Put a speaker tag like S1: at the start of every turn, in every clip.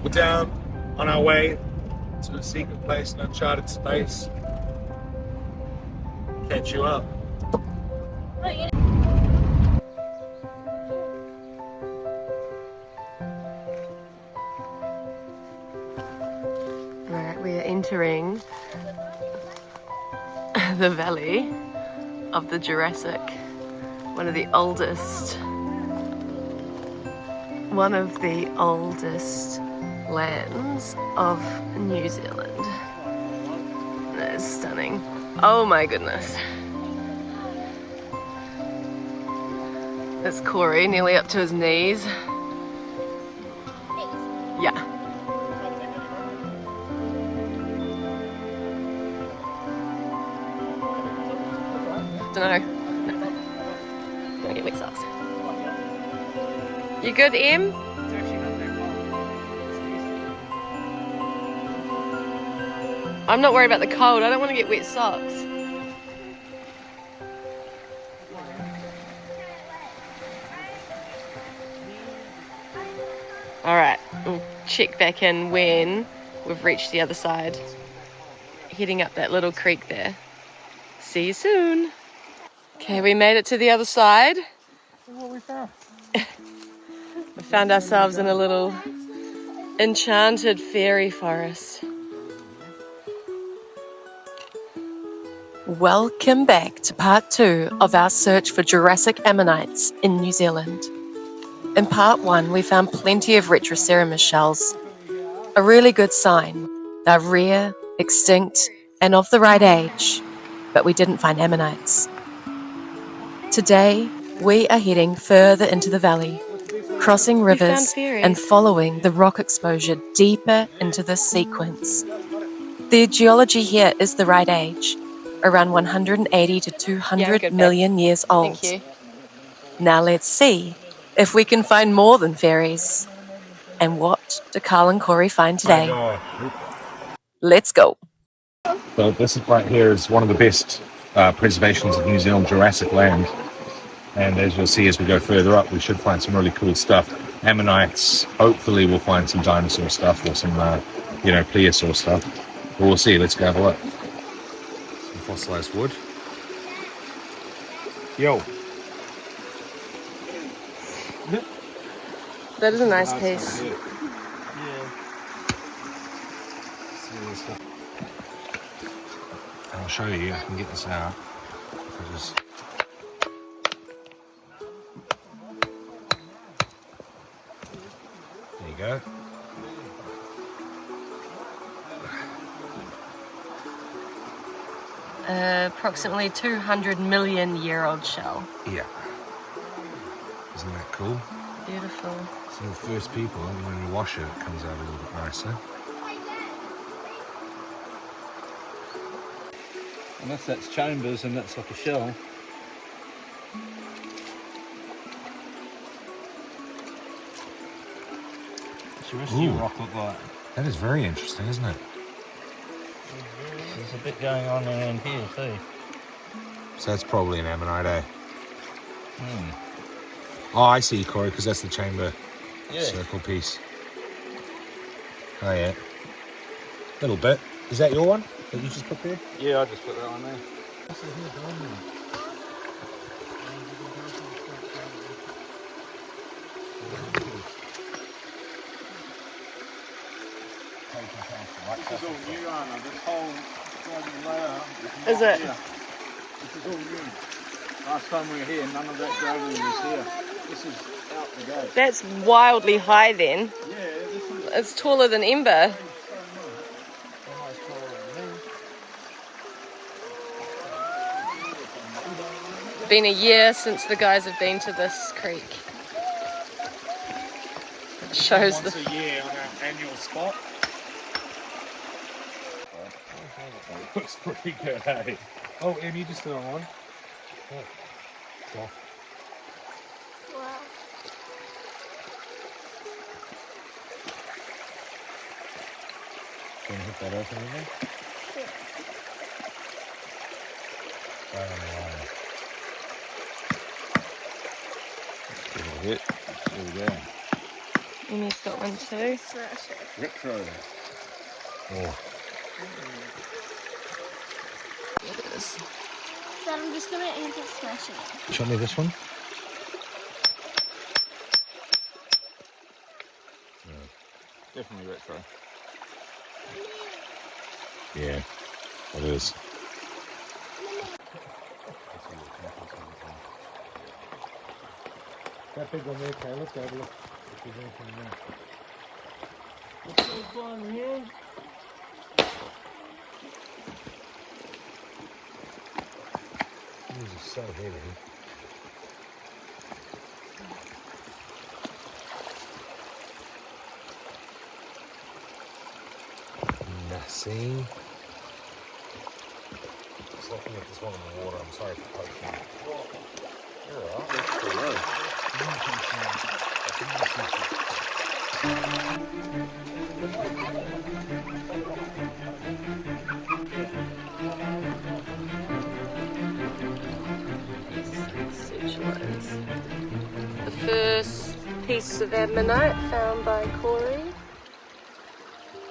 S1: We're down on our way to a secret place in uncharted space. Catch you up.
S2: Right, we are entering the valley of the Jurassic, one of the oldest lands of New Zealand. That is stunning. Oh my goodness. That's Corey, nearly up to his knees. Yeah. Dunno. No. Don't get wet socks. You good, Em? I'm not worried about the cold. I don't want to get wet socks. Alright, we'll check back in when we've reached the other side. Heading up that little creek there. See you soon. Okay, we made it to the other side.
S1: What we found?
S2: We found ourselves in a little enchanted fairy forest. Welcome back to part 2 of our search for Jurassic Ammonites in New Zealand. In part 1, we found plenty of Retroceramus shells. A really good sign. They're rare, extinct, and of the right age, but we didn't find ammonites. Today, we are heading further into the valley, crossing rivers and following the rock exposure deeper into this sequence. The geology here is the right age, around 180 to 200 million years old. Thank you.
S3: Now let's see if we can find more than fairies. And what do Carl and Corey find today? Let's go.
S1: So this right here is one of the best preservations of New Zealand Jurassic land. And as you'll see as we go further up, we should find some really cool stuff. Ammonites, hopefully we'll find some dinosaur stuff or some, plesiosaur stuff. But we'll see, let's go have a look. Some fossilized wood. Yo.
S2: That is a nice piece.
S1: I'll show you, I can get this out. There you go.
S2: Approximately 200 million year old shell.
S1: Yeah. Isn't that cool?
S2: Beautiful.
S1: So the first people, when you wash it, it comes out a little bit nicer.
S4: Unless that's chambers and that's like a shell. What's the rest of your rock look like?
S1: That is very interesting, isn't it?
S4: There's a bit going on around here too.
S1: So that's probably an ammonite, eh? Oh, I see, Corey, because that's the chamber circle piece. Oh, yeah. Little bit. Is that your one that you just put there?
S4: Yeah, I just put that on there. This is all new, Anna. This whole layer
S2: Is it?
S4: Here. This is all new. Last time we were here, none of that gravel was here. This is out the gate.
S2: That's wildly high then.
S4: Yeah, this is
S2: It's taller than Ember.
S4: almost taller than me.
S2: Been a year since the guys have been to this creek. It shows
S1: Once a year on our annual spot. Looks pretty good, hey? Oh, Em, you just did on one. Oh. Wow. Can you hit that open again?
S5: Sure.
S1: Right on the line. Give it a hit. There we go.
S2: Amy's got one too.
S1: Retro. Oh.
S3: So I'm just gonna aim to smash it.
S1: Show me this one.
S4: Definitely retro.
S1: Yeah, it is.
S4: That big one there, Taylor. Let's have a look. If there's anything there.
S1: These are so heavy. Nothing. Just looking at this one in the water. I'm sorry for poking. You're alright. That's the road.
S2: The first piece of ammonite found by Corey.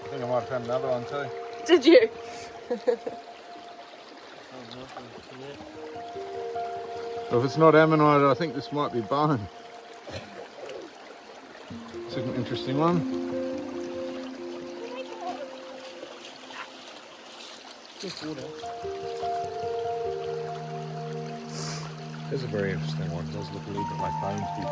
S4: I think I might have found another one too.
S2: Did you?
S4: Well, if it's not ammonite, I think this might be bone. It's an interesting one. Just water.
S1: This is a very interesting one. It does look a little bit like bone teeth.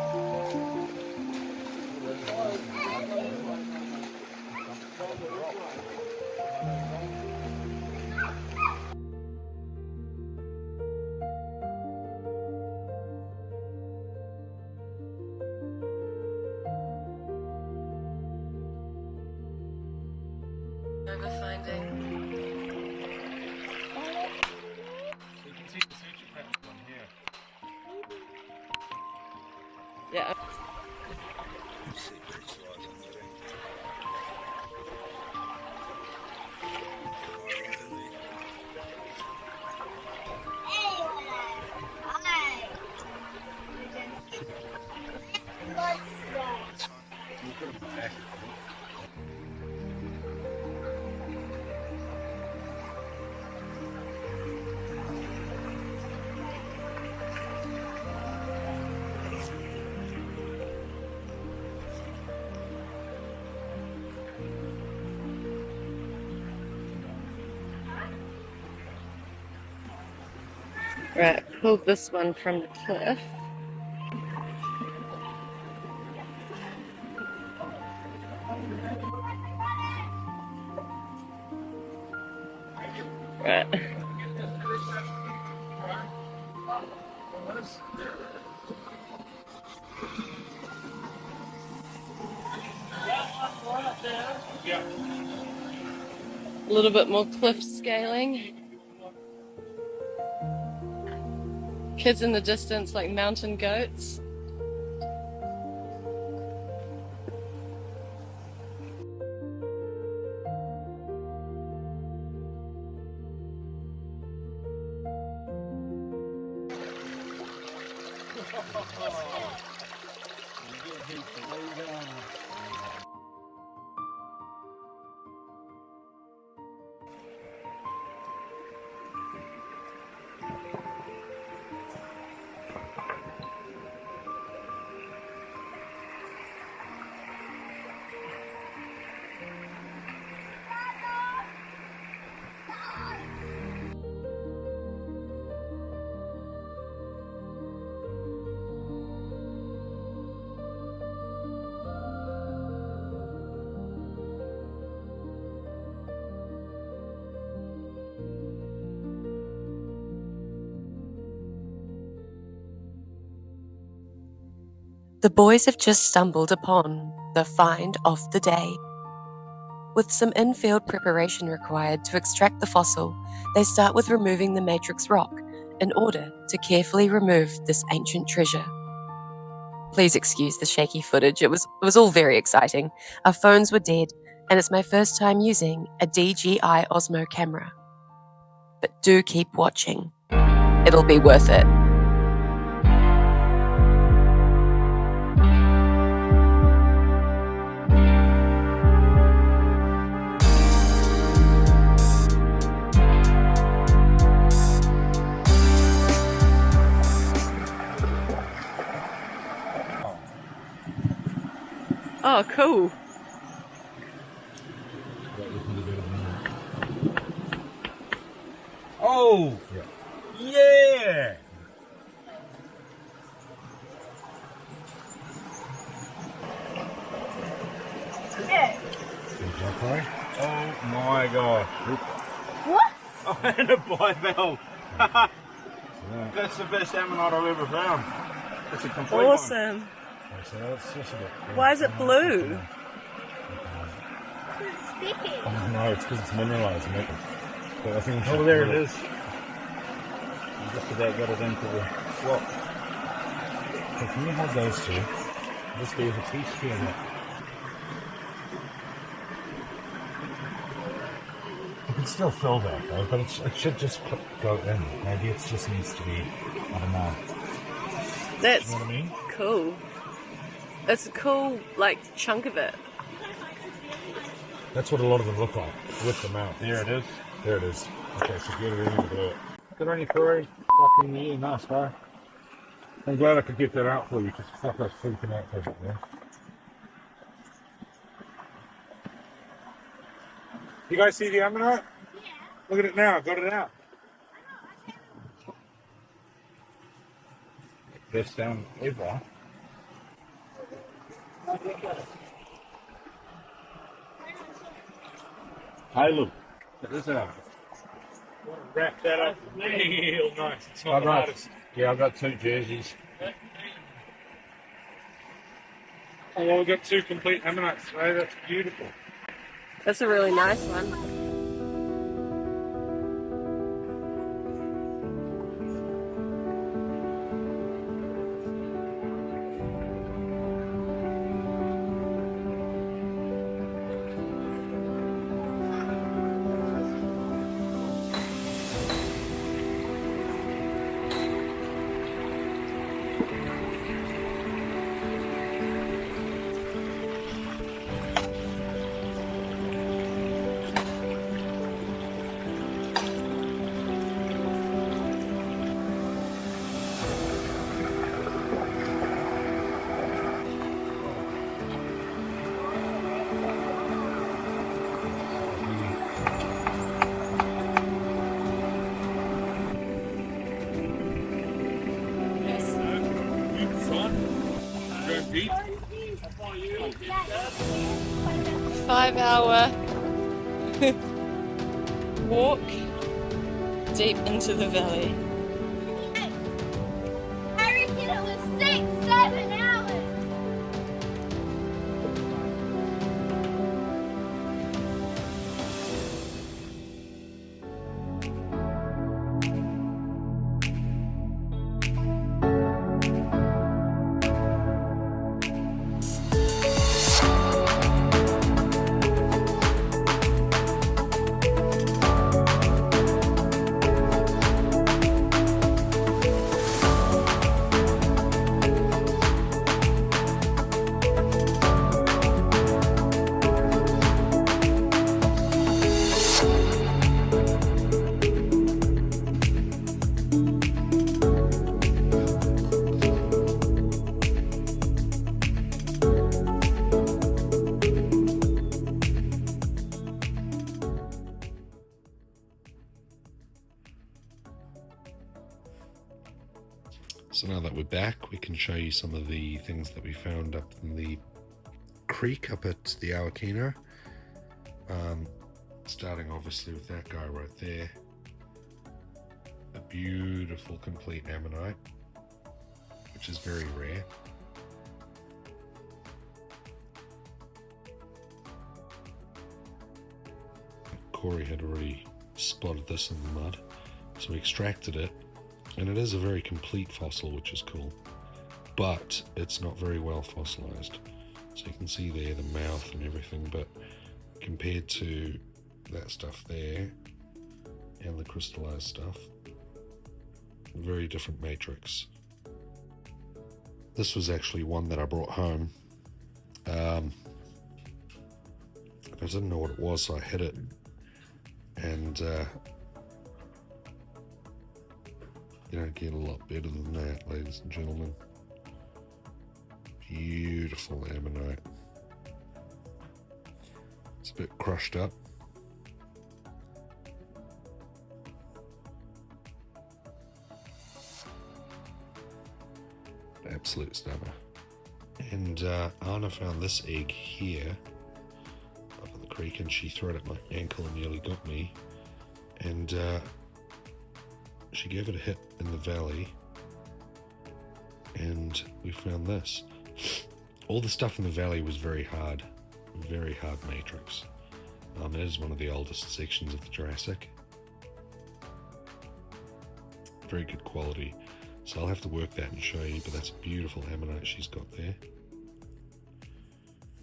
S2: Over finding.
S1: So you can see the suture patterns on here.
S2: Yeah. Right, pulled this one from the cliff. Right. A little bit more cliff scaling. Kids in the distance like mountain goats. The boys have just stumbled upon the find of the day. With some in-field preparation required to extract the fossil, they start with removing the matrix rock in order to carefully remove this ancient treasure. Please excuse the shaky footage. It was all very exciting. Our phones were dead, and it's my first time using a DJI Osmo camera. But do keep watching. It'll be worth it. Oh, cool.
S1: Oh! Yeah! Oh my gosh.
S3: What?
S1: Oh, and a bivalve. That's the best ammonite I've ever found. It's a complete one.
S2: Awesome.
S1: So that's just a bit.
S2: Why is it blue?
S3: It's sticky.
S1: No, it's because it's mineralized. But I think
S4: Oh, there it is. Just about got it into the slot.
S1: So can you have those two? Just leave a piece here. You can still fill that though, but it should just go in. Maybe it just needs to be, I don't know.
S2: That's
S1: You know what I mean?
S2: cool. It's a cool, like, chunk of it.
S1: That's what a lot of them look like, with the mouth.
S4: There it is.
S1: There it is. Okay, so get it in and do it.
S4: Good on you, Corey. Fucking yeah, nice, bro.
S1: I'm glad I could get that out for you, because fuck, I was freaking out for it there. You guys see the ammonite? Yeah. Look at it now, got it out.
S4: Best down ever. Hey, look. Check this out.
S1: Wrap that up real nice. It's not
S4: I've
S1: the
S4: got,
S1: hardest.
S4: yeah, I've got 2 jerseys.
S1: Oh, well, we've got 2 complete ammonites today. That's beautiful.
S2: That's a really nice one.
S1: Deep.
S2: 5-hour walk deep into the valley.
S3: I reckon it was 6-7 hours.
S5: So now that we're back, we can show you some of the things that we found up in the creek up at the Awakino. Starting obviously with that guy right there. A beautiful complete ammonite, which is very rare. Corey had already spotted this in the mud, so we extracted it. And it is a very complete fossil, which is cool, but it's not very well fossilized. So you can see there the mouth and everything, but compared to that stuff there and the crystallized stuff, very different matrix. This was actually one that I brought home. I didn't know what it was, so I hit it, and you don't get a lot better than that, ladies and gentlemen. Beautiful ammonite. a bit crushed up. Absolute stunner. And Anna found this egg here up at the creek, and she threw it at my ankle and nearly got me. And she gave it a hit in the valley, and we found this. All the stuff in the valley was very hard matrix. It is one of the oldest sections of the Jurassic. Very good quality. So I'll have to work that and show you, but that's a beautiful ammonite she's got there.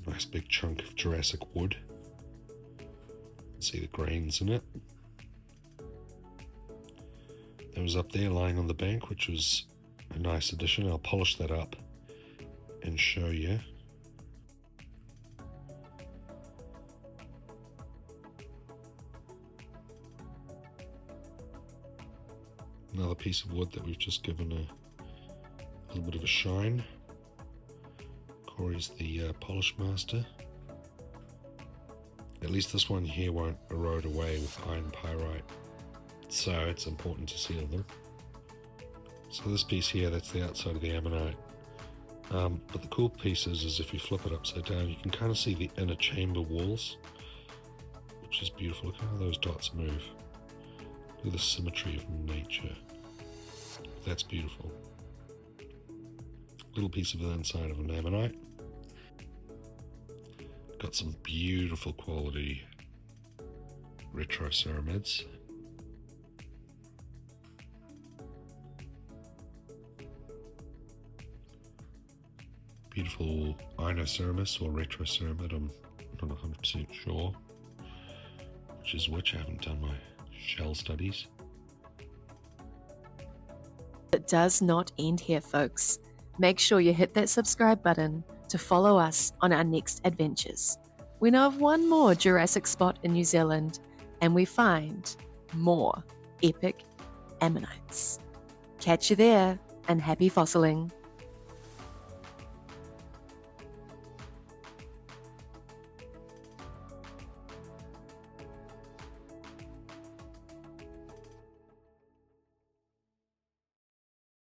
S5: Nice big chunk of Jurassic wood. See the grains in it. That was up there lying on the bank, which was a nice addition. I'll polish that up and show you. Another piece of wood that we've just given a little bit of a shine. Corey's the polish master. At least this one here won't erode away with iron pyrite, so it's important to seal them. So this piece here, that's the outside of the ammonite. But the cool piece is if you flip it upside down, you can kind of see the inner chamber walls, which is beautiful. Look how those dots move. Look at the symmetry of nature. That's beautiful. Little piece of the inside of an ammonite. Got some beautiful quality Retroceramids. Beautiful Inoceramus or Retroceramid, I'm not 100% sure which is which. I haven't done my shell studies.
S3: It does not end here, folks. Make sure you hit that subscribe button to follow us on our next adventures. We know of one more Jurassic spot in New Zealand, and we find more epic ammonites. Catch you there, and happy fossiling.